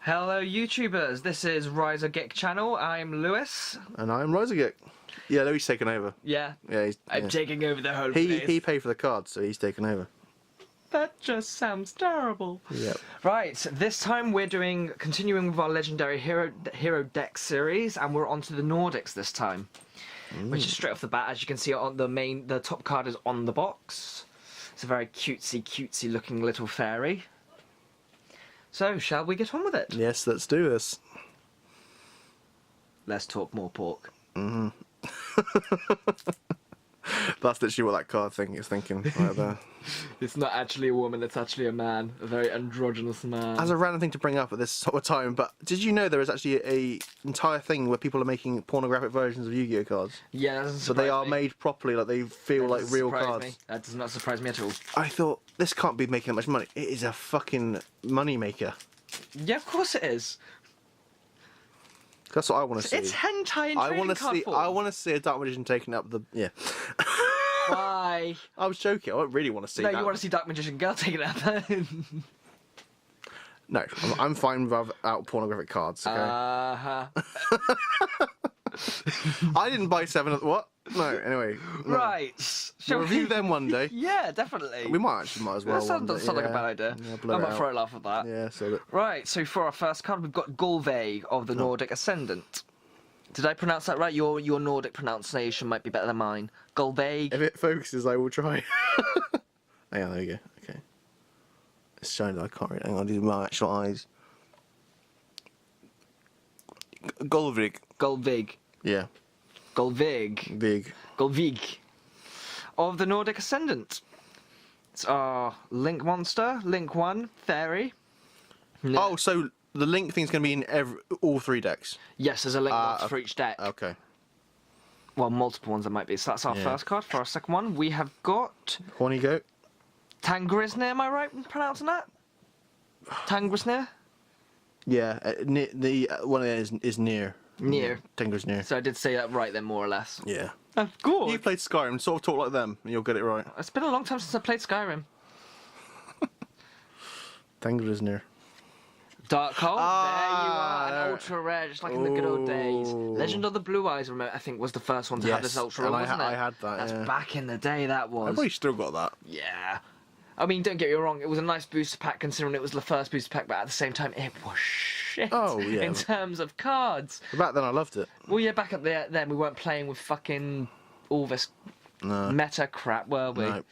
Hello YouTubers, this is RyzorGick channel, I'm Lewis. And I'm RyzorGick. Yeah, Louis taken over. Yeah, I'm yeah. taking over the whole place. He paid for the cards, so he's taken over. That just sounds terrible. Yep. Right, this time we're continuing with our legendary hero deck series, and we're onto the Nordics this time. Which is straight off the bat, as you can see on the top card is on the box. It's a very cutesy looking little fairy. So, shall we get on with it? Yes, let's do this. Let's talk more pork. That's literally what that card thing is thinking right there. It's not actually a woman, it's actually a man. A very androgynous man. As a random thing to bring up at this sort of time, but did you know there is actually a entire thing where people are making pornographic versions of Yu-Gi-Oh cards? Yeah, that doesn't But they are made properly, like they feel like real cards. That does not surprise me at all. I thought, this can't be making that much money. It is a fucking money maker. Yeah, of course it is. That's what I want to see. It's hentai and trading card form. I want to see a Dark Magician taking up the... Yeah. Why? I was joking. I don't really want to see that. No, you want to see Dark Magician Girl taking it up. No, I'm fine without pornographic cards, okay? I didn't buy 7 of... What? No, anyway. No. Right. We'll review them one day. Yeah, definitely. We might as well. That doesn't sound like a bad idea. Yeah, I might throw a laugh at that. Yeah, so... Right, so for our first card, we've got Gullveig of the Nordic Ascendant. Did I pronounce that right? Your Nordic pronunciation might be better than mine. Gullveig. If it focuses, I will try. Hang on, there we go. Okay. It's showing that I can't read. Hang on, these are my actual eyes. Gullveig. Gullveig. Yeah. Gullveig. Big. Gullveig. Of the Nordic Ascendant. It's our Link monster, Link 1, Fairy. No. Oh, so the Link thing's going to be in all 3 decks? Yes, there's a Link monster for each deck. Okay. Well, multiple ones there might be. So that's our first card. For our second one, we have got... Horny Goat? Tangrisnir, am I right in pronouncing that? Tangrisnir? Yeah, one of it is near. Near. Tangrisnir. So I did say that right then, more or less. Yeah. Of course. You played Skyrim, sort of talk like them, and you'll get it right. It's been a long time since I played Skyrim. Tangrisnir. Dark Hole, there you are, an ultra rare, just like in the good old days. Legend of the Blue Eyes, I think, was the first one to have this ultra rare, wasn't it? I had that. That's back in the day, that was. I've probably still got that. Yeah. I mean, don't get me wrong, it was a nice booster pack considering it was the first booster pack, but at the same time, it was shit in terms of cards. Back then, I loved it. Well, yeah, back up there, then we weren't playing with fucking all this meta crap, were we? No.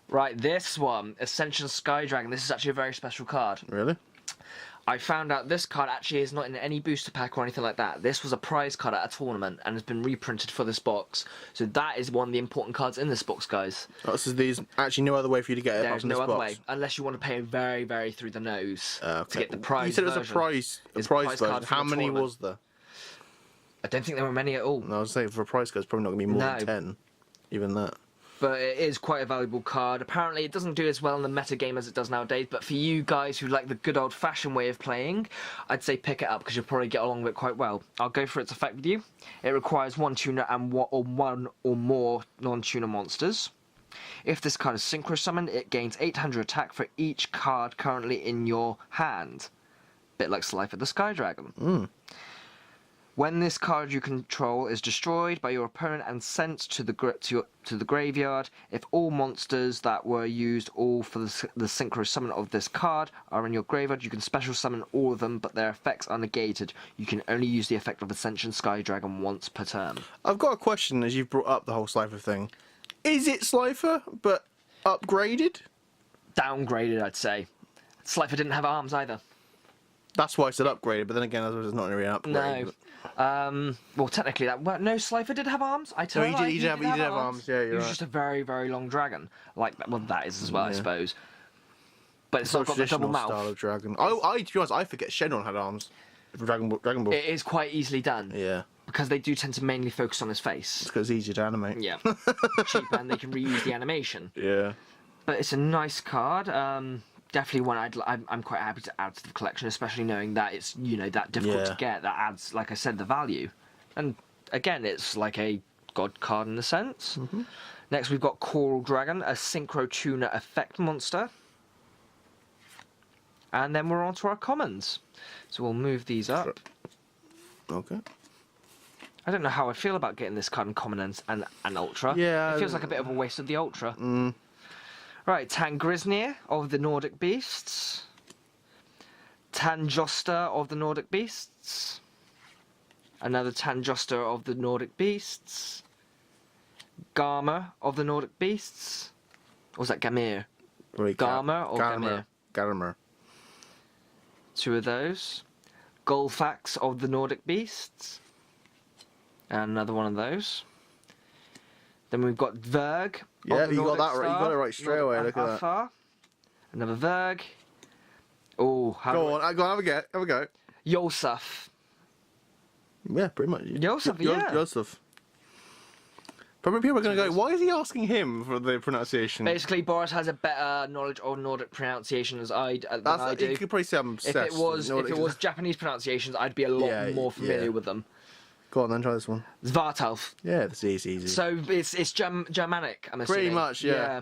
Right, this one, Ascension Sky Dragon. This is actually a very special card. Really? I found out this card actually is not in any booster pack or anything like that. This was a prize card at a tournament and has been reprinted for this box. So that is one of the important cards in this box, guys. Oh, so there's actually no other way for you to get it apart There's from no this other box? way, unless you want to pay very through the nose Okay. to get the prize. You said it was version. a prize version. card for How the many tournament. was there? I don't think there were many at all. No, I was saying for a prize card, it's probably not going to be more than 10. Even that. But it is quite a valuable card. Apparently it doesn't do as well in the meta game as it does nowadays, but for you guys who like the good old-fashioned way of playing, I'd say pick it up because you'll probably get along with it quite well. I'll go for its effect with you. It requires 1 tuner and one or more non-tuner monsters. If this card is synchro summoned, it gains 800 attack for each card currently in your hand. Bit like Slifer the Sky Dragon. When this card you control is destroyed by your opponent and sent to the graveyard, if all monsters that were used all for the synchro summon of this card are in your graveyard, you can special summon all of them, but their effects are negated. You can only use the effect of Ascension Sky Dragon once per turn. I've got a question as you've brought up the whole Slifer thing. Is it Slifer, but upgraded? Downgraded, I'd say. Slifer didn't have arms either. That's why I said upgraded, but then again, it's not really an upgrade. No. Well, technically, no, Slifer did have arms. I tell you, he did have arms. Yeah, you're right. He was just a very long dragon. Like, well, that is as well, I suppose. But it's not got the double mouth. Style of dragon. To be honest, I forget Shenron had arms. From Dragon Ball. It is quite easily done. Yeah. Because they do tend to mainly focus on his face. It's because it's easier to animate. Yeah. Cheap, and they can reuse the animation. Yeah. But it's a nice card. Definitely one I'm quite happy to add to the collection, especially knowing that it's that difficult to get. That adds, like I said, the value. And again, it's like a god card in a sense. Next, we've got Coral Dragon, a synchro tuner effect monster. And then we're on to our commons. So we'll move these up. Okay. I don't know how I feel about getting this card in common and ultra. Yeah. It feels like a bit of a waste of the ultra. Mm. Right, Tangrisnir of the Nordic Beasts. Tanjosta of the Nordic Beasts. Another Tanjosta of the Nordic Beasts. Garma of the Nordic Beasts. Or was that Gamir? Garma or Gamir? Garmer. 2 of those. Golfax of the Nordic Beasts. And another one of those. Then we've got Verg. Yeah, of the you got Nordic that right. You Star, got it right straight away. Look at that. Alpha. Another Verg. Oh, Go on, have a go. Have a go. Yosuf. Yeah, pretty much. Yosuf, yeah. Yosuf. Probably people are going to go, why is he asking him for the pronunciation? Basically, Boris has a better knowledge of Nordic pronunciation than I do. You could probably say I'm obsessed. If it was Japanese pronunciations, I'd be a lot more familiar with them. Go on then, try this one. Svartalf. Yeah, that's easy. So it's Germanic, I'm assuming. Pretty much, yeah.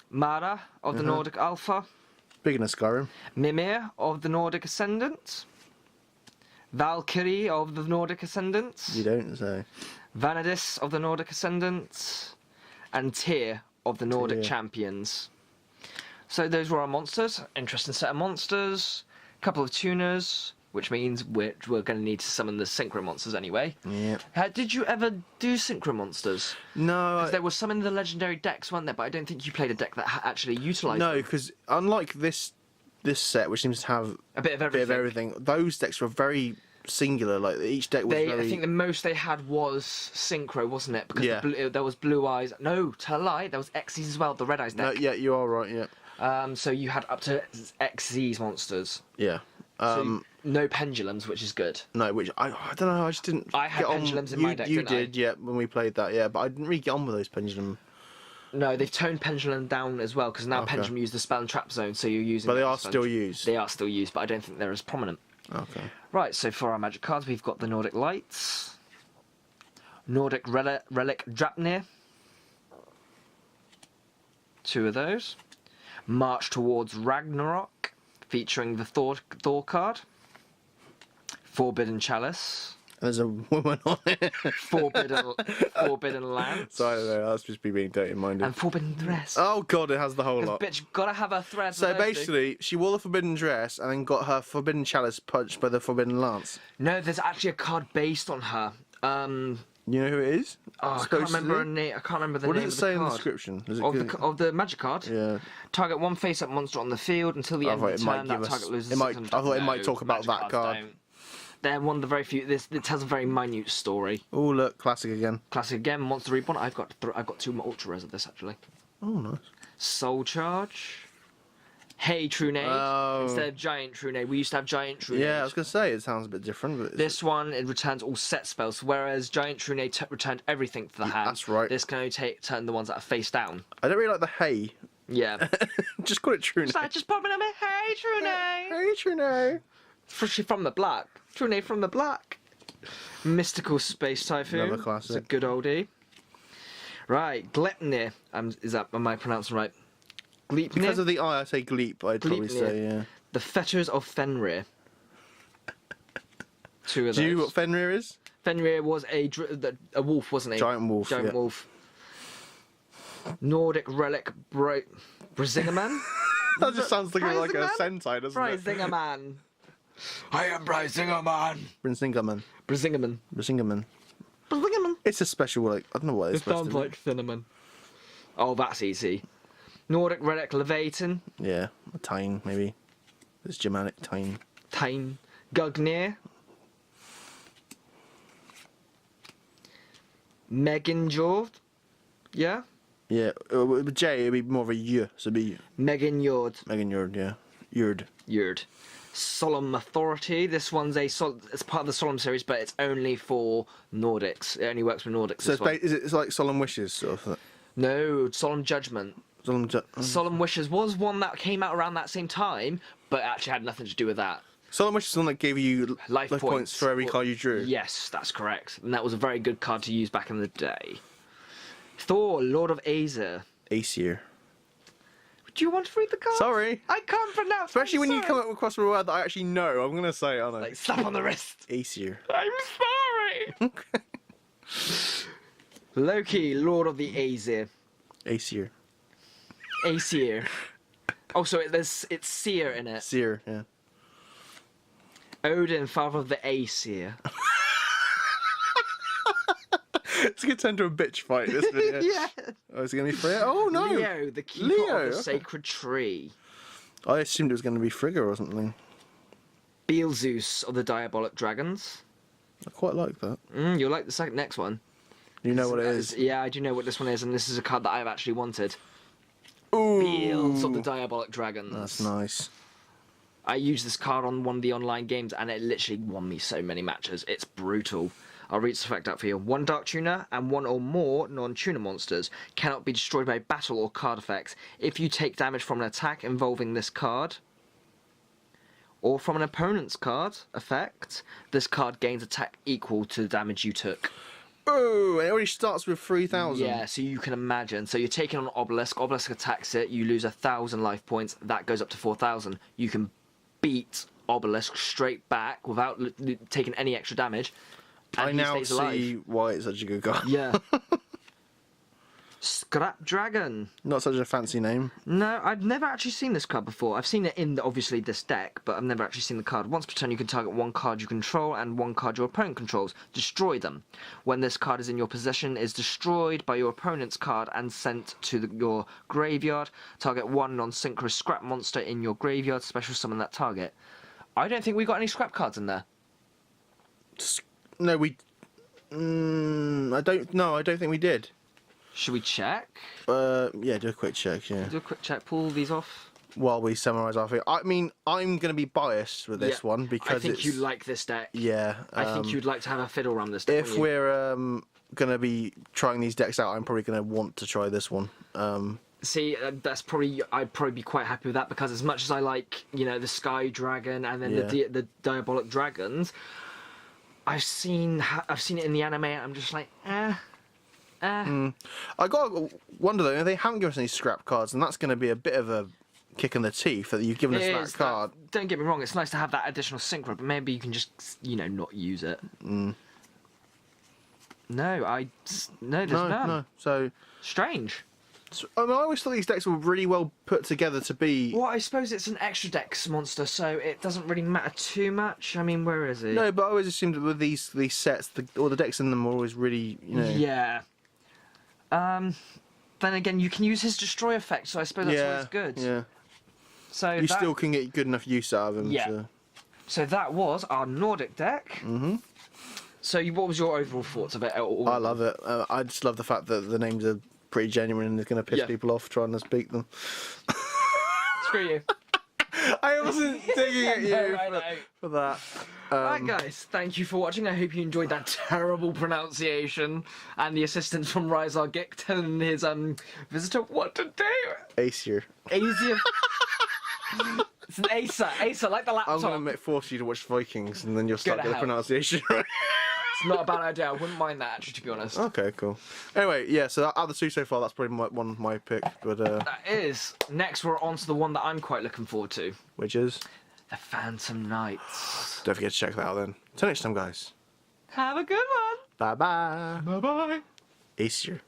Mara of the Nordic Alpha. Bigger than Skyrim. Mimir of the Nordic Ascendant. Valkyrie of the Nordic Ascendant. You don't say. Vanadis of the Nordic Ascendant. And Tyr of the Nordic Champions. So those were our monsters. Interesting set of monsters. Couple of tuners, which means we're going to need to summon the synchro monsters anyway. Yeah. Did you ever do synchro monsters? No. Because there were some in the legendary decks, weren't there? But I don't think you played a deck that actually utilised No, them. because unlike this set, which seems to have A bit of everything. those decks were very singular. Like each deck was very. I think the most they had was synchro, wasn't it? Because there was Blue Eyes. No, tell a lie. There was Xyz as well. The Red Eyes deck. No, yeah, you are right. Yeah. So you had up to Xyz monsters. Yeah. So no pendulums, which is good. No, which I don't know. I just didn't. I had get pendulums on. in my deck. You didn't I? did, yeah, when we played that, yeah. But I didn't really get on with those pendulum. No, they've toned pendulum down as well because now pendulum use the spell and trap zone, so you're using. But they are still used. They are still used, but I don't think they're as prominent. Okay. Right, so for our magic cards, we've got the Nordic Lights, Nordic Relic Drapnir, 2 of those, March Towards Ragnarok, featuring the Thor card, Forbidden Chalice, There's a woman on it. Forbidden Lance, So I don't know, that's just me being dirty-minded. and Forbidden Dress. Oh god, it has the whole lot. Bitch, gotta have a thread. So basically, she wore the forbidden dress and then got her forbidden chalice punched by the forbidden lance. No, there's actually a card based on her. You know who it is? I can't remember her name. I can't remember the What name does it of say the in the card. description? Is it Of good? the magic card? Yeah. Target one face-up monster on the field until the end of the turn. That target loses. I 600. thought it might No, talk about magic that cards card. don't. They're one of the very few. It tells a very minute story. Oh look, classic again. Classic again. Monster Reborn. I've got 2 ultra rares of this actually. Oh nice. Soul Charge. Hey Trunade. Oh. Instead of Giant Trunade, we used to have Giant Trunade. Yeah, I was gonna say it sounds a bit different, but This one, it returns all set spells, whereas Giant Trunade returned everything to the hand. that's right. This can only turn the ones that are face down. I don't really like the hay. Yeah. Just call it Trune. So just popping up, hey Trunade. Hey Trune. From the black. Trunade from the black. Mystical Space Typhoon. Another classic. It's a good oldie. Right, Gleipnir. Am I pronouncing right? Gleipnir. Because of the I say Gleep, I'd probably Gleipnir. say, yeah. The Fetters of Fenrir. 2 of those. Do you know what Fenrir is? Fenrir was a wolf, wasn't he? Giant wolf, Giant yeah. wolf. Nordic Relic Brisingaman. That just sounds like a Brisingaman? Sentai, doesn't it? Brisingaman. I am Brisingaman. Brinsingaman. Brisingaman. Brisingaman. Brisingaman. It's a special, like, I don't know what it's It supposed sounds to be. like cinnamon. Oh, that's easy. Nordic Relic Levaton. Yeah, a Tyne, maybe. It's Germanic Tyne. Tyne. Gugnir. Meginjord. Yeah? Yeah, with J, it'd be more of a Y, so it'd be Meginjord. Megan Yord, yeah. Yord. Yurt. Solemn Authority. This one's it's part of the Solemn series, but it's only for Nordics. It only works with Nordics. So this one. it's like Solemn Wishes, sort of. No, Solemn Judgment. Solemn Wishes was one that came out around that same time, but actually had nothing to do with that. Solemn Wishes is the one that gave you Life points for every card you drew. Yes, that's correct. And that was a very good card to use back in the day. Thor, Lord of Aesir. Aesir. Do you want to read the card? Sorry. I can't pronounce. Especially when you sorry. come up across a word that I actually know. I'm gonna say it, aren't I? Like slap on the wrist. Aesir. I'm sorry. Okay. Loki, Lord of the Aesir. Aesir. Aesir. Oh, so it's Seer in it. Seer, yeah. Odin, father of the Aesir. It's gonna turn into a bitch fight, this video. Yeah. Oh, is it gonna be Frigga? Oh no! Leo, the keeper Leo, of the okay. sacred tree. I assumed it was gonna be Frigga or something. Beelzeus of the diabolic dragons. I quite like that. You'll like the next one. You know what it is? Yeah, I do know what this one is, and this is a card that I've actually wanted. Ooh! Beels of the diabolic dragons. That's nice. I used this card on one of the online games, and it literally won me so many matches. It's brutal. I'll read this effect out for you. One Dark Tuner and one or more non-tuner monsters cannot be destroyed by battle or card effects. If you take damage from an attack involving this card, or from an opponent's card effect, this card gains attack equal to the damage you took. Oh, it already starts with 3,000. Yeah, so you can imagine. So you're taking on Obelisk. Obelisk attacks it. You lose 1,000 life points. That goes up to 4,000. You can beat Obelisk straight back without taking any extra damage. And I he now stays see alive. why it's such a good card. Yeah. Scrap Dragon. Not such a fancy name. No, I've never actually seen this card before. I've seen it in, obviously, this deck, but I've never actually seen the card. Once per turn, you can target one card you control and one card your opponent controls. Destroy them. When this card is in your possession, is destroyed by your opponent's card and sent to your graveyard. Target one non-synchronous scrap monster in your graveyard. Special summon that target. I don't think we got any scrap cards in there. No, we... I don't think we did. Should we check? Yeah, do a quick check, yeah. Do a quick check. Pull these off. While we summarise our thing. I mean, I'm going to be biased with this one because I think it's... you like this deck. Yeah. I think you'd like to have a fiddle around this deck. If we're going to be trying these decks out, I'm probably going to want to try this one. See, that's probably I'd probably be quite happy with that because as much as I like, the Sky Dragon and then the Diabolic Dragons, I've seen it in the anime and I'm just like, I gotta wonder though, they haven't given us any scrap cards, and that's going to be a bit of a kick in the teeth that you've given us that card. Don't get me wrong, it's nice to have that additional synchro, but maybe you can just not use it. No, there's none. No. So Strange. I mean, I always thought these decks were really well put together to be. Well, I suppose it's an extra dex monster, so it doesn't really matter too much. I mean, where is it? No, but I always assumed that with these sets, all the decks in them are always really, Yeah. Then again, you can use his destroy effect, so I suppose that's always good. Yeah. So You still can get good enough use out of him. Yeah. So that was our Nordic deck. Mm-hmm. So what was your overall thoughts of it? I love it. I just love the fact that the names are pretty genuine and it's going to piss people off trying to speak them. Screw you. I wasn't digging at you I know. for that. Right, guys, thank you for watching. I hope you enjoyed that terrible pronunciation and the assistance from RyzorGick telling his visitor what to do. Aesir. Aesir. It's an Acer, like the laptop. I'm going to force you to watch Vikings and then you'll start to getting the hell. pronunciation right. It's not a bad idea. I wouldn't mind that, actually, to be honest. Okay, cool. Anyway, yeah, so out of the two so far, that's probably one of my picks, but That is. Next, we're on to the one that I'm quite looking forward to. which is? The Phantom Knights. Don't forget to check that out then. Till next time, guys. Have a good one. Bye-bye. Bye-bye. Aesir.